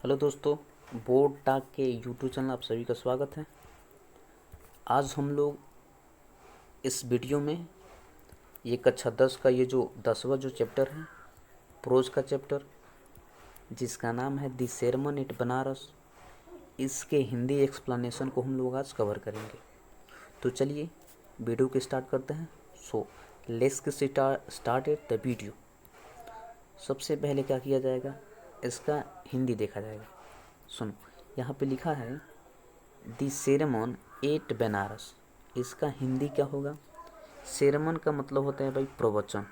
Hello दोस्तों, board टाक के YouTube channel आप सभी का स्वागत है। आज हम लोग इस वीडियो में ये कक्षा 10 का ये जो 10वां जो चैप्टर है, प्रोज का चैप्टर, जिसका नाम है दी सेरेमन एट बनारस, इसके हिंदी एक्सप्लेनेशन को हम लोग आज कवर करेंगे। तो चलिए वीडियो को स्टार्ट करते हैं। So let's start at the video. सबसे पहले क्या किया जाएगा, इसका हिंदी देखा जाएगा। सुनो, यहाँ पे लिखा है दी सेरेमन एट बनारस। इसका हिंदी क्या होगा? सेरेमन का मतलब होता है भाई प्रवचन।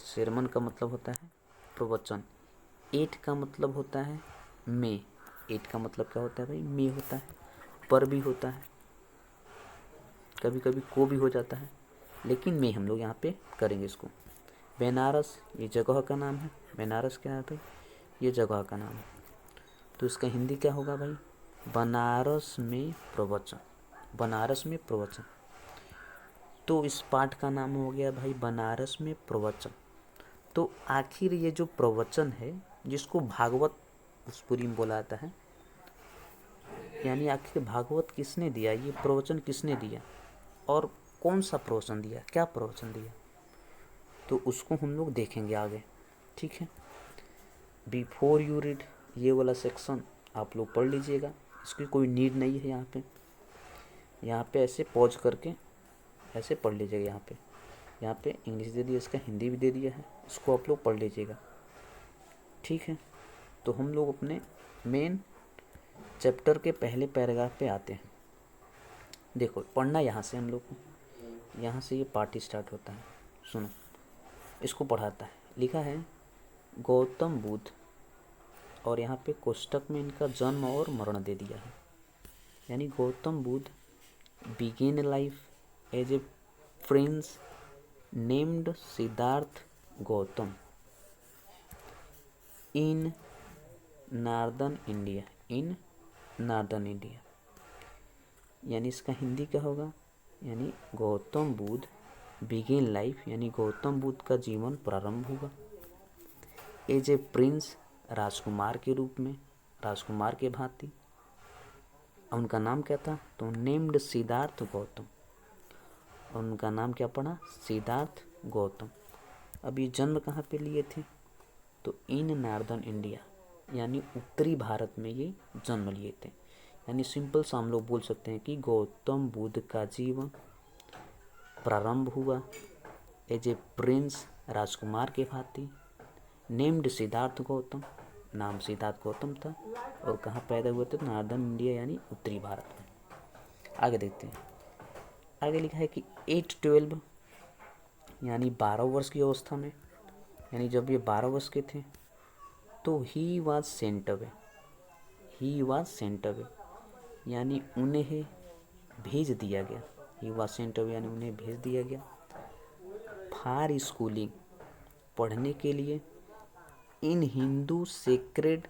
सेरेमन का मतलब होता है प्रवचन। एट का मतलब होता है में। एट का मतलब क्या होता है भाई? में होता है। पर भी होता है, कभी कभी को भी हो जाता है, लेकिन में हम लोग यहाँ पे करेंगे इसको। बनारस ये जगह का नाम है। बनारस क्या है भाई? ये जगह का नाम है। तो इसका हिंदी क्या होगा भाई? बनारस में प्रवचन। बनारस में प्रवचन। तो इस पाठ का नाम हो गया भाई बनारस में प्रवचन। तो आखिर ये जो प्रवचन है, जिसको भागवत पुरी में बोला जाता है, यानी आखिर भागवत किसने दिया, ये प्रवचन किसने दिया और कौन सा प्रवचन दिया, क्या प्रवचन दिया, तो उसको हम लोग देखेंगे आगे। ठीक है, बिफोर यू रीड ये वाला सेक्शन आप लोग पढ़ लीजिएगा। इसकी कोई नीड नहीं है। यहाँ पे ऐसे पॉज करके ऐसे पढ़ लीजिएगा। यहाँ पे इंग्लिश दे दिया, इसका हिंदी भी दे दिया है, इसको आप लोग पढ़ लीजिएगा। ठीक है, तो हम लोग अपने मेन चैप्टर के पहले पैराग्राफ पे आते हैं। देखो पढ़ना यहाँ से हम लोग को, यहाँ से ये पार्ट स्टार्ट होता है। सुनो, इसको पढ़ाता है। लिखा है गौतम बुद्ध, और यहाँ पे कोष्टक में इनका जन्म और मरण दे दिया है। यानी Gautam Buddha began life as a prince named Siddharth Gautam in northern India. in northern India, यानी इसका हिंदी क्या होगा? यानी गौतम बुद्ध बिगेन लाइफ, यानी गौतम बुद्ध का जीवन प्रारंभ हुआ एज ए प्रिंस, राजकुमार के रूप में, राजकुमार के भांति। उनका नाम क्या था? तो नेम्ड सिद्धार्थ गौतम। और उनका नाम क्या पड़ा? सिद्धार्थ गौतम। अब ये जन्म कहाँ पे लिए थे? तो इन नॉर्दर्न इंडिया, यानी उत्तरी भारत में ये जन्म लिए थे। यानी सिंपल सा हम लोग बोल सकते हैं कि गौतम बुद्ध का जीवन प्रारंभ हुआ एज ए प्रिंस, राजकुमार के भांति, नेम्ड सिद्धार्थ गौतम, नाम सिद्धार्थ गौतम था। और कहाँ पैदा हुए थे? नॉर्दर्न इंडिया, यानी उत्तरी भारत में। आगे देखते हैं। आगे लिखा है कि 8-12, यानी 12 वर्ष की अवस्था में, यानी जब ये 12 वर्ष के थे, तो he was sent away. He was sent away, यानी उन्हें भेज दिया गया। ही वॉज सेंट अवे, यानी उन्हें भेज दिया गया फॉर स्कूलिंग, पढ़ने के लिए, इन हिंदू सेक्रेड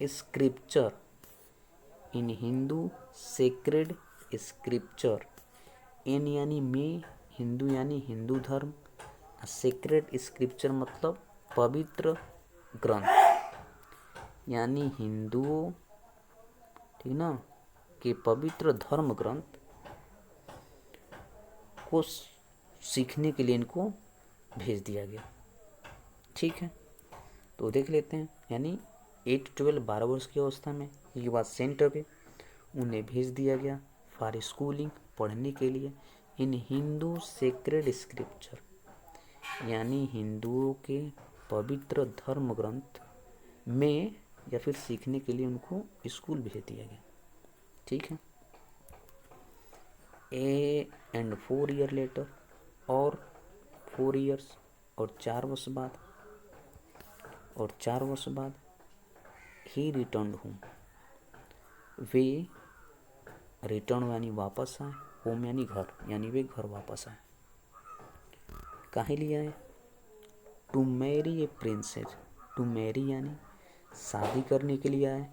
स्क्रिप्चर। इन हिंदू सेक्रेड स्क्रिप्चर, इन यानी में, हिंदू यानी हिंदू धर्म, सेक्रेड स्क्रिप्चर मतलब पवित्र ग्रंथ, यानी हिंदुओं, ठीक ना, के पवित्र धर्म ग्रंथ को सीखने के लिए इनको भेज दिया गया। ठीक है, तो देख लेते हैं। यानी 8-12, 12 वर्ष की अवस्था में ये बात सेंट अवे, उन्हें भेज दिया गया फॉर स्कूलिंग, पढ़ने के लिए, इन हिंदू सेक्रेड स्क्रिप्चर, यानी हिंदुओं के पवित्र धर्म ग्रंथ में, या फिर सीखने के लिए उनको स्कूल भेज दिया गया। ठीक है, 4 ईयर लेटर, और 4 ईयर्स, और 4 वर्ष बाद, ही रिटर्न होम, वे रिटर्न यानी वापस आए, होम यानी घर, यानी वे घर वापस आए। काहे लिए आए? To marry a princess. To marry यानी शादी करने के लिए आए,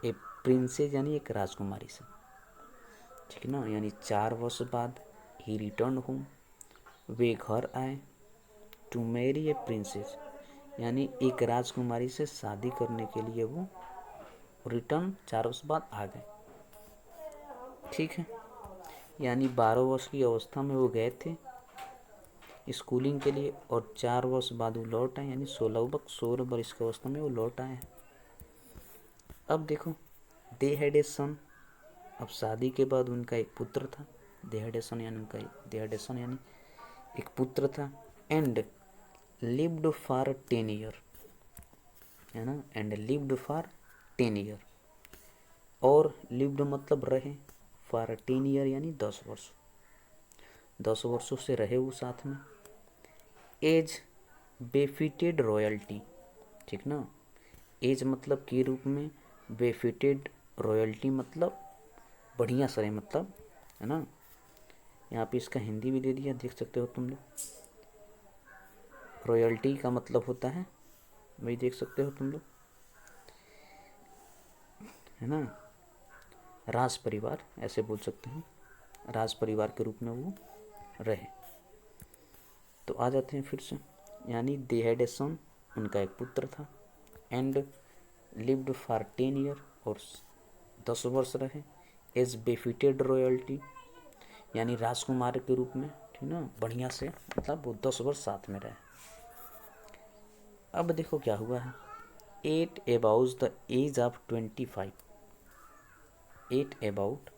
ए प्रिंसेस यानी एक राजकुमारी से। ठीक है ना, यानी 4 वर्ष बाद ही रिटर्न होम, वे घर आए। टू मैरी ए प्रिंसेस, यानी एक राजकुमारी से शादी करने के लिए वो रिटर्न 4 वर्ष बाद आ गए। ठीक है, यानी 12 वर्ष की अवस्था में वो गए थे स्कूलिंग के लिए और 4 वर्ष बाद वो लौट आए, यानी 16 वर्ष की अवस्था में वो लौट आए हैं। अब देखो, दे हैड ए सन, अब शादी के बाद उनका एक पुत्र था। दे हैड ए सन यानी एक पुत्र था। एंड लिव्ड फॉर 10 ईयर, है ना, एंड लिव्ड फॉर 10 ईयर, और लिव्ड मतलब रहे, फॉर 10 ईयर यानी 10 वर्ष, 10 वर्षों से रहे वो साथ में। एज बेफिटेड रॉयल्टी, ठीक ना, एज मतलब के रूप में, बेफिटेड रॉयल्टी मतलब बढ़िया सरे मतलब, है ना। यहाँ पे इसका हिंदी भी दे दिया, देख सकते हो तुम लोग। रॉयल्टी का मतलब होता है, वही देख सकते हो तुम लोग, है ना, राज परिवार ऐसे बोल सकते हैं, राज परिवार के रूप में वो रहे। तो आ जाते हैं फिर से, यानी दे हैड ए सन, उनका एक पुत्र था। एंड लिव्ड फॉर 10 ईयर, और 10 वर्ष रहे। एज बेफिटेड रॉयल्टी, यानी राजकुमार के रूप में, ठीक ना, बढ़िया से, मतलब वो 10 वर्ष साथ में रहे। अब देखो क्या हुआ है। At about the age of 25, at about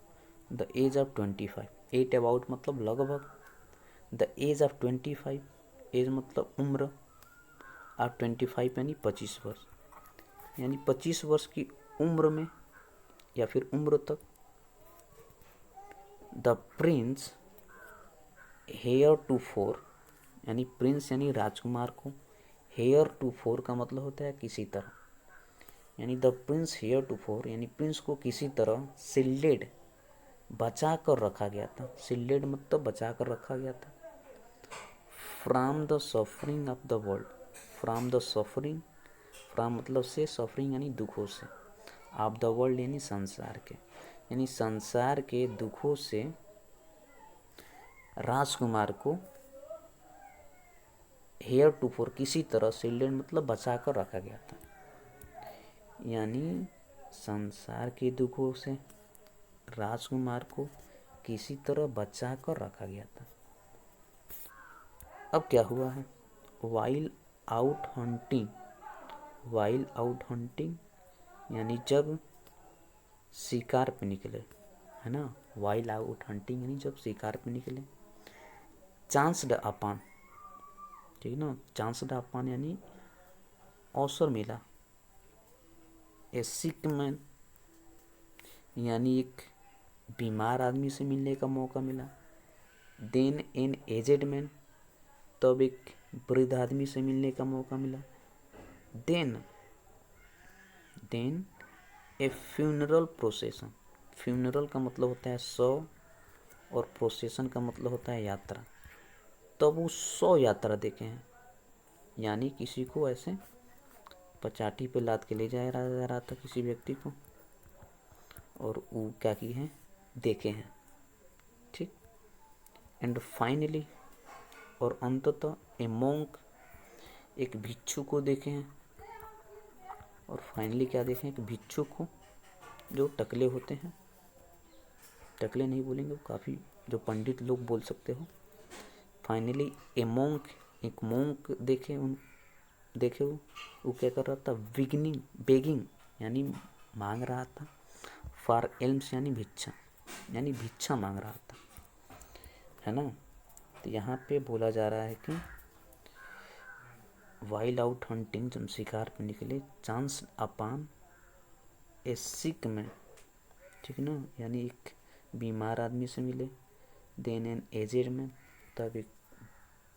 the age of 25, at about मतलब लगभग, द एज ऑफ 25, एज मतलब उम्र, ऑफ 25 यानी 25 वर्ष, यानी 25 वर्ष की उम्र में या फिर उम्र तक, the prince heir to four, यानी प्रिंस यानी राजकुमार को, हेयर टू फोर का मतलब होता है किसी तरह, यानी the prince heir to four यानी प्रिंस को किसी तरह शिल्डेड बचा कर रखा गया था। शिल्डेड मतलब बचा कर रखा गया था। From the suffering of the world, from the suffering, from मतलब से, सफरिंग यानी दुखों से, ऑफ द वर्ल्ड यानी संसार के, यानी संसार के दुखों से राजकुमार को हेयर टू फोर किसी तरह शिल्डेड मतलब बचा कर रखा गया था, यानी संसार के दुखों से राजकुमार को किसी तरह बचा कर रखा गया था। अब क्या हुआ है, while out hunting, while out hunting यानी जब शिकार पे निकले, है ना, वाइल आउट हंटिंग यानी जब शिकार पे निकले। चांस्ड अपान, ठीक ना, चांस्ड अपान यानी अवसर मिला। ए सिक मैन यानी एक बीमार आदमी से मिलने का मौका मिला। देन एन एजेड मैन, तब एक वृद्ध आदमी से मिलने का मौका मिला। देन देन ए फ्यूनरल प्रोसेसन, फ्यूनरल का मतलब होता है शव और प्रोसेसन का मतलब होता है यात्रा। तब वो 100 यात्रा देखे हैं, यानी किसी को ऐसे पचाटी पे लाद के ले जाया जा रहा था किसी व्यक्ति को, और वो क्या किए हैं, देखे हैं। ठीक, एंड फाइनली, और अंततः ए मोंक, एक भिक्षु को देखे हैं। और फाइनली क्या देखें, एक भिक्षु को जो टकले होते हैं, टकले नहीं बोलेंगे, काफ़ी जो पंडित लोग बोल सकते हो। फाइनली ए मोंक, एक मोंक देखे, वो क्या कर रहा था, बिगिनिंग बेगिंग यानी मांग रहा था, फॉर एल्म्स यानी भिक्षा, यानी भिक्षा मांग रहा था, है ना। तो यहाँ पे बोला जा रहा है कि वाइल्ड आउट हंटिंग, जब शिकार पे निकले, चांस अपान ए सिक में, ठीक ना, यानी एक बीमार आदमी से मिले। देन एन एजेड में, तब एक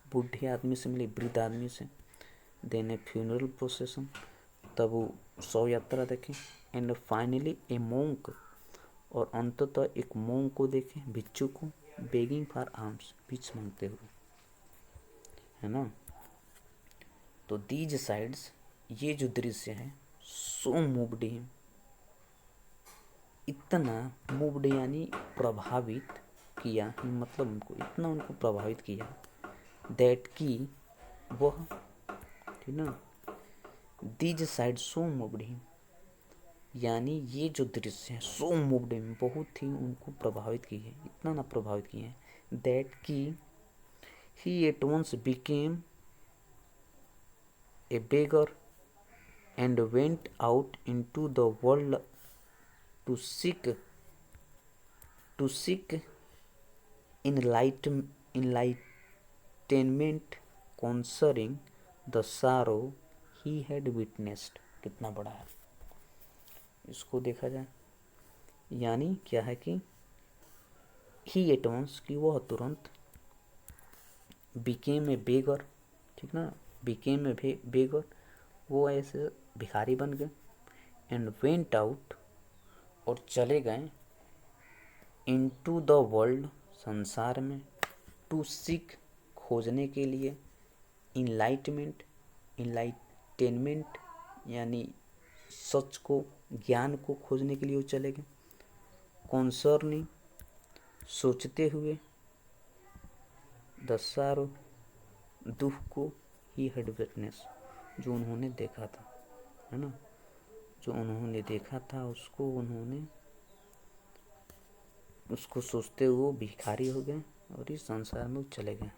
बूढ़े आदमी से मिले, वृद्ध आदमी से। देन ए फ्यूनरल प्रोसेसन, तब वो 100 यात्रा देखे। एंड फाइनली ए मोंक, और अंततः एक मोंक को देखे, भिक्षु को, बेगिंग फॉर आर्म्स, भिक्ष मांगते हुए, है ना। तो दीज साइड्स, ये जो दृश्य है, सो मूव्ड हिम, इतना मूव्ड यानी प्रभावित किया, मतलब उनको इतना उनको प्रभावित किया, दैट की वह, ठीक ना, these side so moved him, यानी ये जो दृश्य है सो मूव्ड हिम, बहुत ही उनको प्रभावित की है, इतना ना प्रभावित किए हैं दैट की he at once became a beggar and went out into the world to seek enlightenment concerning the sorrow he had witnessed। कितना बड़ा है, इसको देखा जाए यानी क्या है कि ही एट वंस कि वह तुरंत बिकेम ए बेगर, ठीक ना, बिकेम ए बेगर वो ऐसे भिखारी बन गए, एंड वेंट आउट और चले गए, इनटू द वर्ल्ड संसार में, टू सीक खोजने के लिए, इनलाइटेनमेंट यानी सच को, ज्ञान को खोजने के लिए वो चले गए, कॉन्सर्निंग सोचते हुए, द सारो दुख को, ही हैड विटनेस जो उन्होंने देखा था, है ना, जो उन्होंने देखा था उसको सोचते हुए भिखारी हो गए और इस संसार में चले गए।